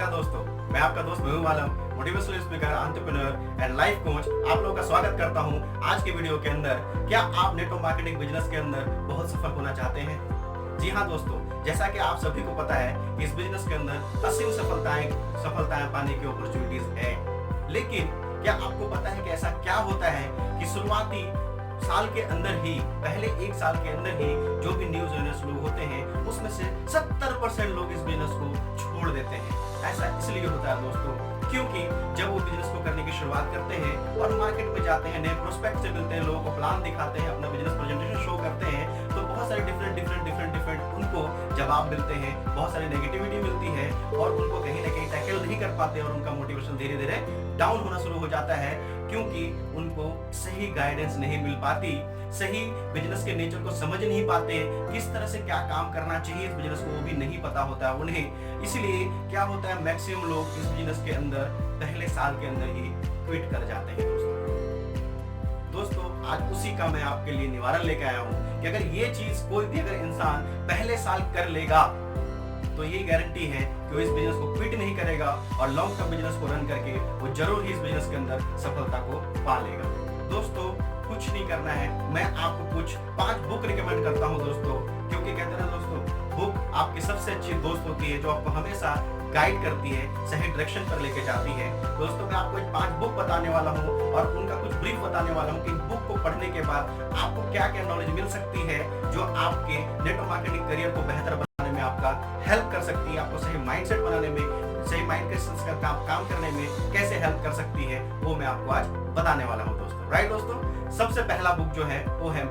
नमस्कार दोस्तों, मैं आपका दोस्त Mehboob Alam, motivational speaker, entrepreneur and life coach आप लोगों का स्वागत करता हूं आज के वीडियो के अंदर। क्या आप नेटवर्क मार्केटिंग बिजनेस के अंदर बहुत सफल होना चाहते हैं? जी हाँ दोस्तों, जैसा कि आप सभी को पता है कि इस बिजनेस के अंदर असीम सफलताएं पाने की अपॉर्चुनिटीज है। लेकिन क्या आपको पता है कि ऐसा क्या होता है कि शुरुआती साल के अंदर ही, पहले एक साल के अंदर ही जो भी न्यूज ओनर्स लोग होते हैं उसमें से 70% लोग इस बिजनेस को छोड़ देते हैं। ऐसा इसलिए होता है दोस्तों क्योंकि जब वो बिजनेस को करने की शुरुआत करते हैं और मार्केट में जाते हैं, नए प्रोस्पेक्ट से मिलते हैं, लोगों को प्लान दिखाते हैं, अपना बिजनेस प्रेजेंटेशन शो करते हैं, तो बहुत सारे डिफरेंट उनको जवाब मिलते हैं, बहुत सारी नेगेटिविटी मिलती है और उनको कहीं ना कहीं टैकल नहीं कर पाते और उनका मोटिवेशन धीरे धीरे डाउन होना शुरू हो जाता है क्योंकि उनको सही गाइडेंस नहीं मिल पाती, सही बिजनेस के नेचर को समझ नहीं पाते, किस तरह से क्या काम करना चाहिए इस बिजनेस को वो भी नहीं पता होता उन्हें। इसलिए क्या होता है, मैक्सिमम लोग इस बिजनेस के अंदर पहले साल के अंदर ही क्विट कर जाते हैं दोस्तों आज उसी का मैं आपके लिए निवारण लेके आया हूँ कि अगर ये चीज कोई भी अगर इंसान पहले साल कर लेगा तो ये गारंटी है कि वो इस बिजनेस को क्विट नहीं करेगा और लॉन्ग टर्म बिजनेस को रन करके वो जरूर ही इस बिजनेस के अंदर सफलता को पा लेगा। दोस्तों कुछ नहीं करना है, मैं आपको कुछ 5 बुक रिकमेंड करता हूँ दोस्तों, क्योंकि कहते हैं दोस्तों बुक आपकी सबसे अच्छी दोस्त होती है जो आपको हमेशा गाइड करती है, सही डायरेक्शन पर लेके जाती है। दोस्तों मैं आपको 5 बुक बताने वाला हूँ और उनका कुछ ब्रीफ बताने वाला हूँ कि बुक को पढ़ने के बाद आपको क्या क्या नॉलेज मिल सकती है जो आपके नेटवर्क मार्केटिंग करियर को बेहतर बनाने में आपका हेल्प कर सकती है, आपको सही माइंडसेट बनाने में, सही माइंड के काम करने में कैसे हेल्प कर सकती है, वो मैं आपको आज बताने वाला हूँ दोस्तों। राइट दोस्तों, सबसे पहला बुक जो है वो है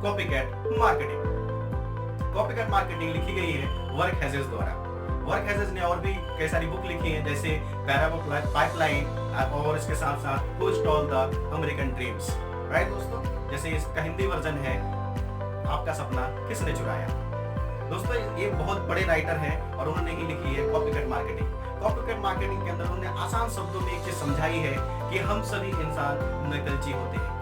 कॉपीकैट मार्केटिंग। कॉपीकैट मार्केटिंग लिखी गई है वर्क हैजेस द्वारा। वर्क हैजेस ने और भी कई सारी बुक लिखी है जैसे पैराबुक पाइपलाइन और इसके साथ साथ who stall the American dreams. Right दोस्तों, जैसे इसका हिंदी वर्जन है आपका सपना किसने चुराया। दोस्तों ये बहुत बड़े राइटर हैं और उन्होंने ही लिखी है कॉपीकैट मार्केटिंग। कॉपीकैट मार्केटिंग के अंदर उन्होंने आसान शब्दों में एक चीज समझाई है कि हम सभी इंसान नकलची होते हैं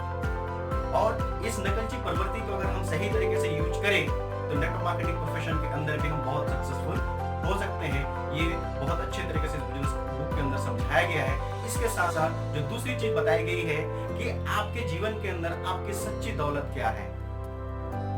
और इस नकलची प्रवृत्ति को अगर हम सही तरीके से यूज करें तो नेटवर्क मार्केटिंग प्रोफेशन के अंदर भी हम बहुत सक्सेसफुल हो सकते हैं। ये बहुत अच्छे तरीके से बिजनेस बुक के अंदर समझाया गया है। इसके साथ साथ जो दूसरी चीज बताई गई है कि आपके जीवन के अंदर आपकी सच्ची दौलत क्या है,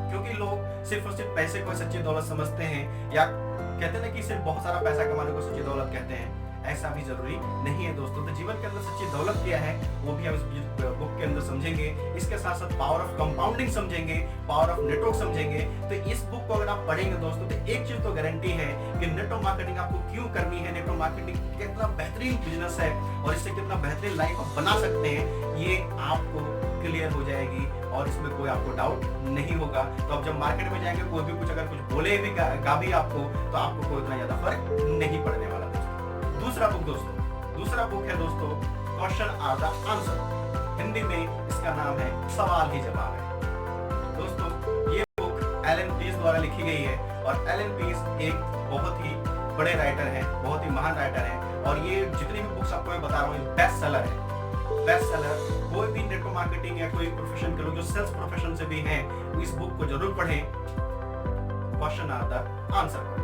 क्योंकि लोग सिर्फ और सिर्फ पैसे को सच्ची दौलत समझते हैं या कहते हैं ना कि सिर्फ बहुत सारा पैसा कमाने को सच्ची दौलत कहते हैं। ऐसा भी जरूरी नहीं है दोस्तों। तो जीवन के अंदर सच्ची दौलत क्या है वो भी हम इस बुक के अंदर समझेंगे। इसके साथ साथ पावर ऑफ कंपाउंडिंग समझेंगे, पावर ऑफ नेटवर्क समझेंगे। तो इस बुक को अगर आप पढ़ेंगे दोस्तों तो एक चीज तो गारंटी है कि नेटवर्क मार्केटिंग आपको क्यों करनी है, नेटवर्क मार्केटिंग कितना बेहतरीन बिजनेस है और इससे कितना बेहतरीन लाइफ आप बना सकते हैं, ये आपको क्लियर हो जाएगी और इसमें कोई आपको डाउट नहीं होगा। तो अब जब मार्केट में जाएंगे कोई भी कुछ अगर कुछ बोले भी भी आपको तो आपको कोई इतना ज्यादा फर्क नहीं पड़ने वाला दोस्तों। दूसरा बुक है दोस्तों question are the answer. Hindi में इसका नाम है सवाल ही जवाब है। दोस्तों ये बुक एलन पीस द्वारा लिखी गई है और एलन पीस एक बहुत ही बड़े राइटर हैं, बहुत ही महान राइटर हैं और ये जितनी भी बुक्स आपको मैं बता रहा हूँ बेस्ट सेलर है। बेस्ट सेलर कोई भी नेटवर्क मार्केटिंग या कोई प्रोफेशन के लोग जो सेल्स प्रोफेशन से भी हैं इस बुक को जरूर पढ़ें। Question are the answer.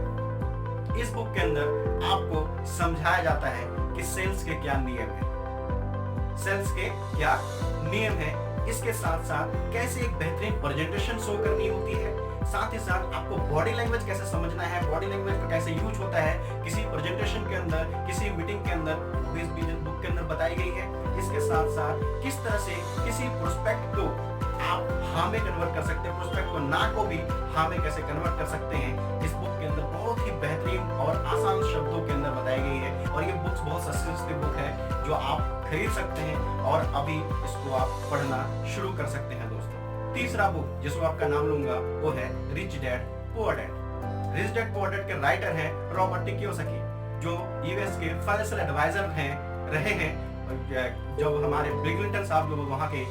इस बुक के अंदर आपको समझाया जाता है कि सेल्स के क्या नियम है, सेल्स के क्या नियम है, इसके साथ साथ कैसे एक बेहतरीन प्रेजेंटेशन शो करनी होती है, साथ ही साथ आपको बॉडी लैंग्वेज कैसे समझना है, बॉडी लैंग्वेज का कैसे यूज होता है किसी प्रेजेंटेशन के अंदर, किसी मीटिंग के अंदर, इस बुक के अंदर बताई गई है। इसके साथ साथ किस तरह से किसी प्रोस्पेक्ट को आप हाँ में कन्वर्ट कर सकते हैं, प्रोस्पेक्ट को ना को भी हाँ में कैसे कन्वर्ट कर सकते हैं, इस बुक के अंदर बहुत ही बेहतरीन और आसान शब्दों के अंदर बताई गई है। और ये बुक्स बहुत सस्ती बुक है जो आप खरीद सकते हैं और अभी इसको आप पढ़ना शुरू कर सकते हैं दोस्तों। तीसरा बुक जिसको आपका नाम लूंगा वो है rich dad poor dad. Rich dad poor dad के राइटर हैं रॉबर्ट कियोसाकी जो यूएस के फाइनेंशियल एडवाइजर रहे हैं जब हमारे बिल क्लिंटन साहब जो वहाँ के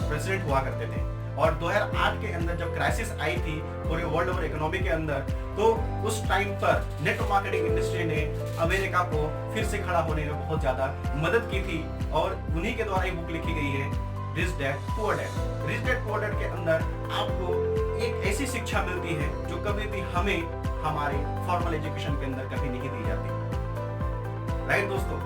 प्रेसिडेंट हुआ करते थे। और 2008 के अंदर जब क्राइसिस आई थी पूरे वर्ल्ड ओवर इकोनॉमी के अंदर तो उस टाइम पर नेटवर्क मार्केटिंग इंडस्ट्री ने अमेरिका को फिर से खड़ा होने में बहुत ज्यादा मदद की थी और उन्हीं के द्वारा ये बुक लिखी गई है rich dad poor dad. Rich dad poor dad के अंदर आपको एक ऐसी शिक्षा मिलती है जो कभी भी हमें हमारे फॉर्मल एजुकेशन के अंदर कभी नहीं दी जाती। राइट दोस्तों,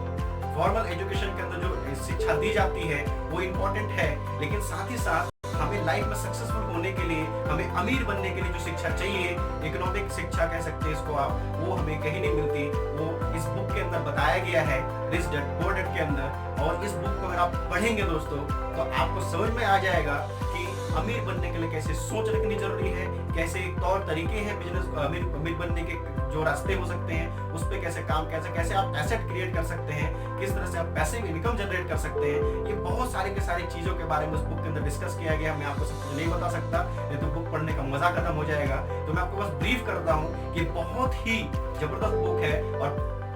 फॉर्मल एजुकेशन के अंदर जो शिक्षा दी जाती है वो इम्पोर्टेंट है, लेकिन साथ ही साथ हमें लाइफ में सक्सेसफुल होने के लिए, हमें अमीर बनने के लिए जो शिक्षा चाहिए, इकोनॉमिक शिक्षा कह सकते हैं इसको आप, वो हमें कहीं नहीं मिलती। वो इस बुक के अंदर बताया गया है, रिच डैड पुअर डैड के अंदर। और इस बुक को अगर आप पढ़ेंगे दोस्तों तो आपको समझ में आ जाएगा कि अमीर बनने के लिए कैसे सोच रखनी जरूरी है, कैसे तौर तरीके हैं बिजनेस अमीर बनने के, जो रास्ते हो सकते हैं उस पे कैसे काम, कैसे आप एसेट क्रिएट कर सकते हैं, किस तरह से आप पैसिव इनकम जनरेट कर सकते हैं। ये बहुत सारी के सारी चीजों के बारे में उस बुक के अंदर डिस्कस किया गया। मैं आपको सब कुछ नहीं बता सकता, नहीं तो बुक पढ़ने का मजा खत्म हो जाएगा। तो मैं आपको बस ब्रीफ करता हूँ कि बहुत ही जबरदस्त बुक है और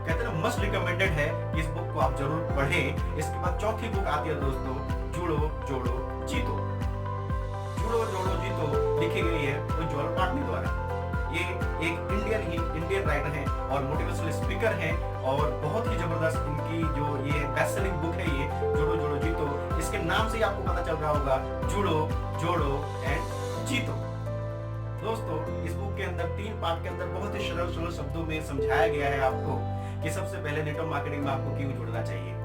कहते हैं मस्ट रिकमेंडेड है कि इस बुक को आप जरूर पढ़ें। इसके बाद चौथी बुक आती है दोस्तों, जुड़ो जोड़ो जीतो। जुड़ो जोड़ो जीतो लिखी गई है उज्ज्वल पाटनी द्वारा। ये एक इंडियन राइटर हैं और मोटिवेशनल स्पीकर हैं और बहुत ही जबरदस्त इनकी जो ये बेस्ट सेलिंग बुक है, ये जुड़ो जोड़ो जीतो। इसके नाम से ही आपको पता चल रहा होगा, जुड़ो जोड़ो एंड जीतो। दोस्तों, इस बुक के अंदर 3 पार्ट के अंदर बहुत ही सरल शब्दों में समझाया गया है आपको कि सबसे पहले नेटवर्क मार्केटिंग में आपको क्यों जुड़ना चाहिए।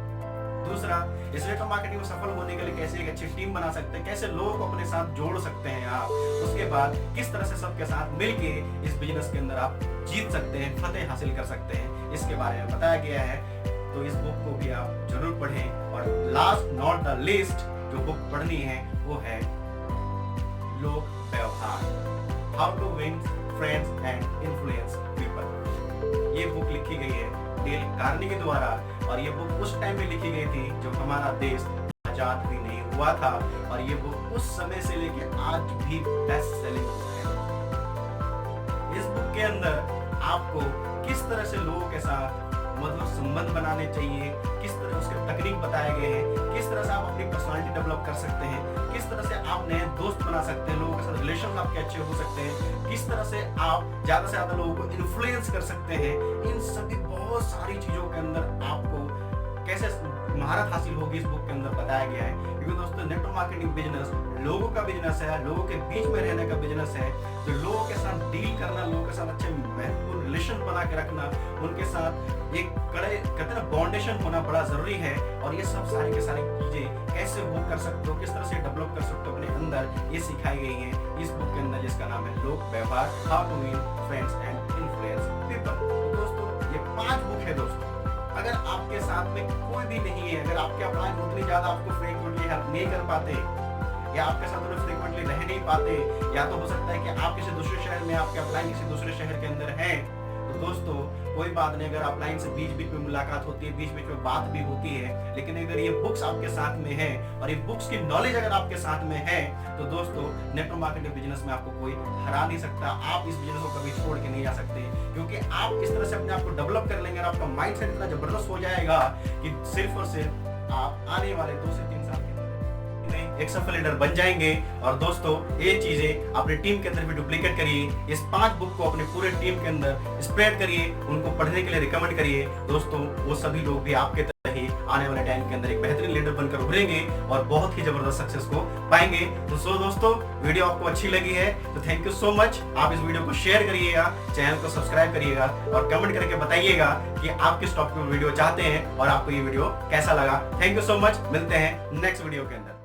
दूसरा, इस नेटवर्क मार्केटिंग में सफल होने के लिए कैसे एक अच्छी टीम बना सकते हैं, कैसे लोगों को अपने साथ जोड़ सकते हैं आप। उसके बाद किस तरह से सबके साथ मिलके इस बिजनेस के अंदर आप जीत सकते हैं, फतेह हासिल कर सकते हैं, इसके बारे में बताया गया है। तो इस बुक को भी आप जरूर पढ़ें। और लास्ट नॉट द लीस्ट जो बुक पढ़नी है वो है Lok Vyavahar, how to win friends and influence people. ये बुक लिखी गई है डेल कार्नेगी के द्वारा और ये बुक उस टाइम में लिखी गई थी जब हमारा देश आजाद भी नहीं हुआ था। और ये बुक उस समय से लेके आज भी बेस्ट सेलिंग बुक है। इस बुक के अंदर आपको किस तरह से लोगों के साथ मतलब संबंध बनाने चाहिए, किस तरह उसके तकनीक बताए गए हैं, किस तरह से आप अपनी पर्सनालिटी डेवलप कर सकते हैं, किस तरह से आप नए दोस्त बना सकते हैं, लोगों के साथ रिलेशन आपके अच्छे हो सकते हैं, किस तरह से आप ज्यादा से ज्यादा लोगों को इन्फ्लुएंस कर सकते हैं। इन सभी बहुत सारी चीजों के अंदर आपको कैसे महारत हासिल होगी इस बुक के अंदर बताया गया है। क्योंकि दोस्तों, नेटवर्क मार्केटिंग बिजनेस लोगों का बिजनेस है, लोगों के बीच में रहने का बिजनेस है। तो लोगों के साथ डील करना, लोगों के साथ अच्छे महत्वपूर्ण रिलेशन बना के रखना, उनके साथ एक कड़े कहते हैं फाउंडेशन होना बड़ा जरूरी है। और ये सब सारी के सारी चीजें कैसे वो कर सकते हो, किस तरह से डेवलप कर सकते हो अपने अंदर, ये सिखाई गई है इस बुक के अंदर, जिसका नाम है Lok Vyavahar, how to win friends and influence people. तो दोस्तों, ये 5 बुक है दोस्तों। अगर आपके साथ में कोई भी नहीं है, अगर आपके अपलाइन उतनी ज्यादा आपको फ्रीक्वेंटली हेल्प नहीं कर पाते या आपके साथ उन्हें फ्रीक्वेंटली रह नहीं पाते, या तो हो सकता है कि आप किसी दूसरे शहर में, आपके अपलाइन किसी दूसरे शहर के अंदर हैं, तो दोस्तों कोई बात नहीं। अगर अपलाइन से बीच बीच में मुलाकात होती है, बीच बीच में बात भी होती है, लेकिन अगर ये बुक्स आपके साथ में है और ये बुक्स की नॉलेज अगर आपके साथ में है, तो दोस्तों नेटवर्क मार्केटिंग बिजनेस में आपको कोई हरा नहीं सकता। आप इस बिजनेस को कभी छोड़ के नहीं जा सकते, क्योंकि आप इस तरह से अपने आप को डेवलप कर लेंगे और आपका माइंडसेट इतना जबरदस्त हो जाएगा कि सिर्फ और सिर्फ आप आने वाले 2 से 3 साल एक सफल लीडर बन जाएंगे। और दोस्तों, ये चीजें अपनी टीम के अंदर भी डुप्लीकेट करिए। इस 5 बुक को अपने पूरे टीम के अंदर स्प्रेड करिए, उनको पढ़ने के लिए रिकमेंड करिए। दोस्तों, वो सभी लोग भी आपके तरह ही आने वाले टाइम के अंदर एक बेहतरीन लीडर बनकर उभरेंगे और बहुत ही जबरदस्त सक्सेस को पाएंगे। तो दोस्तों, वीडियो आपको अच्छी लगी है तो थैंक यू सो मच। आप इस वीडियो को शेयर करिएगा, चैनल को सब्सक्राइब करिएगा और कमेंट करके बताइएगा कि आप किस टॉपिक में वीडियो चाहते हैं और आपको ये वीडियो कैसा लगा। Thank you so much. मिलते हैं नेक्स्ट वीडियो के अंदर।